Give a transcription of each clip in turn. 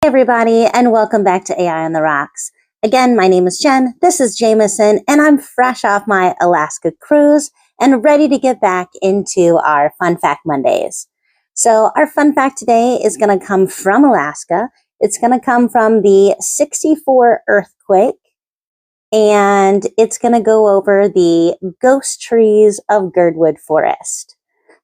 Hey everybody, and welcome back to AI on the Rocks. Again, my name is Jen, this is Jameson, and I'm fresh off my Alaska cruise and ready to get back into our Fun Fact Mondays. So our fun fact today is going to come from Alaska. It's going to come from the 64 earthquake, and it's going to go over the ghost trees of Girdwood Forest.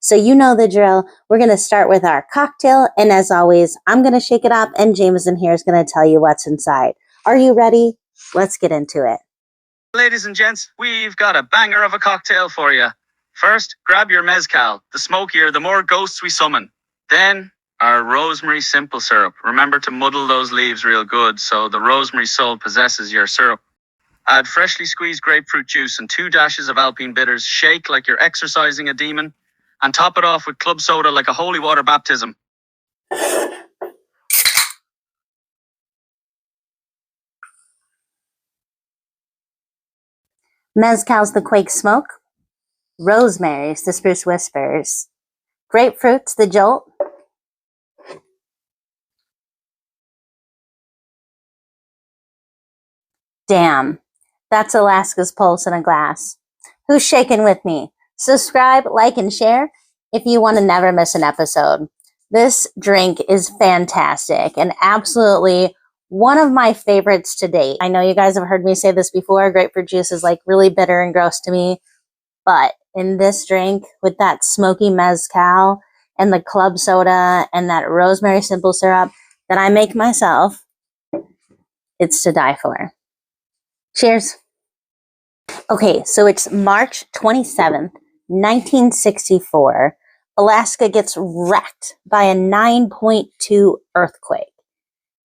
So you know the drill. We're going to start with our cocktail. And as always, I'm going to shake it up and Jameson here is going to tell you what's inside. Are you ready? Let's get into it. Ladies and gents, we've got a banger of a cocktail for you. First, grab your mezcal. The smokier, the more ghosts we summon. Then, our rosemary simple syrup. Remember to muddle those leaves real good so the rosemary soul possesses your syrup. Add freshly squeezed grapefruit juice and 2 dashes of alpine bitters. Shake like you're exorcising a demon. And top it off with club soda like a holy water baptism. Mezcal's the Quake smoke. Rosemary's the spruce whispers. Grapefruit's the jolt. Damn, that's Alaska's pulse in a glass. Who's shaking with me? Subscribe, like, and share if you want to never miss an episode. This drink is fantastic and absolutely one of my favorites to date. I know you guys have heard me say this before. Grapefruit juice is like really bitter and gross to me. But in this drink with that smoky mezcal and the club soda and that rosemary simple syrup that I make myself, it's to die for. Cheers. Okay, so it's March 27th, 1964. Alaska gets wrecked by a 9.2 earthquake.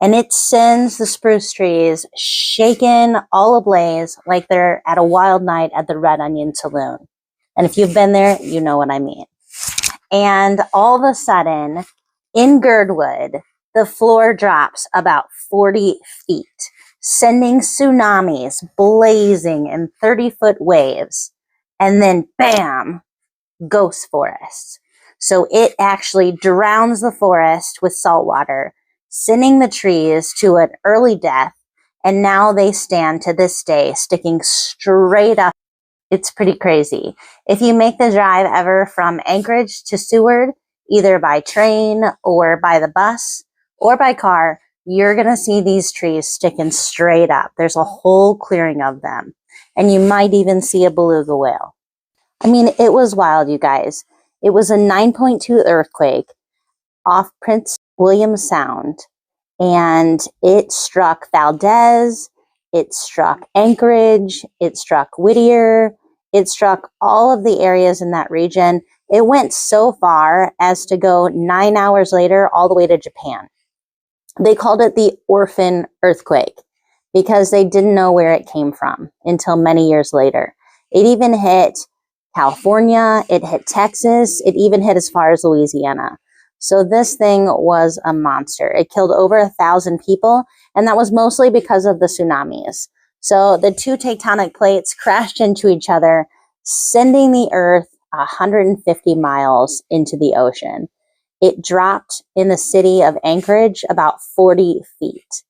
And it sends the spruce trees shaking all ablaze like they're at a wild night at the Red Onion Saloon. And if you've been there, you know what I mean. And all of a sudden, in Girdwood, the floor drops about 40 feet. Sending tsunamis blazing in 30-foot waves. And then, bam, ghost forests. So it actually drowns the forest with salt water, sending the trees to an early death. And now they stand to this day, sticking straight up. It's pretty crazy. If you make the drive ever from Anchorage to Seward, either by train or by the bus or by car, you're going to see these trees sticking straight up. There's a whole clearing of them. And you might even see a beluga whale. I mean, it was wild, you guys. It was a 9.2 earthquake off Prince William Sound. And it struck Valdez. It struck Anchorage. It struck Whittier. It struck all of the areas in that region. It went so far as to go 9 hours later all the way to Japan. They called it the orphan earthquake because they didn't know where it came from until many years later. It even hit California, it hit Texas, it even hit as far as Louisiana. So this thing was a monster. It killed over 1,000 people, and that was mostly because of the tsunamis. So the two tectonic plates crashed into each other, sending the earth 150 miles into the ocean. It dropped in the city of Anchorage about 40 feet.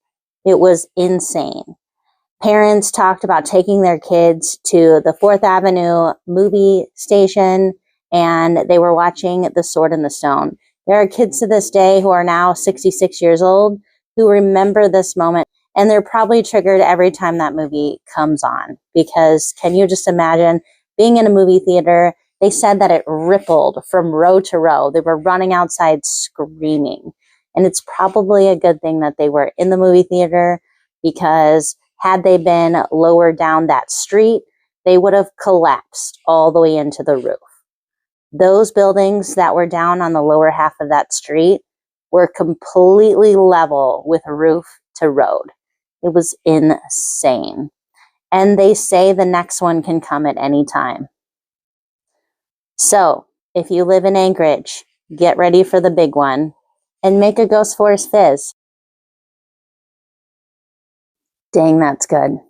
It was insane. Parents talked about taking their kids to the 4th Avenue movie station, and they were watching The Sword in the Stone. There are kids to this day who are now 66 years old who remember this moment, and they're probably triggered every time that movie comes on. Because can you just imagine being in a movie theater? They said that it rippled from row to row. They were running outside screaming. And it's probably a good thing that they were in the movie theater, because had they been lower down that street, they would have collapsed all the way into the roof. Those buildings that were down on the lower half of that street were completely level with roof to road. It was insane. And they say the next one can come at any time. So, if you live in Anchorage, get ready for the big one and make a Ghost Forest Fizz. Dang, that's good. All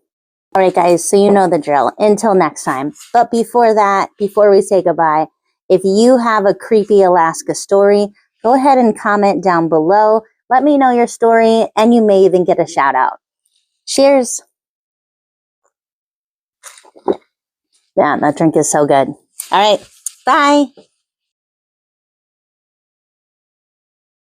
right, guys, so you know the drill. Until next time. But before that, before we say goodbye, if you have a creepy Alaska story, go ahead and comment down below. Let me know your story, and you may even get a shout out. Cheers. Man, that drink is so good. All right. Bye.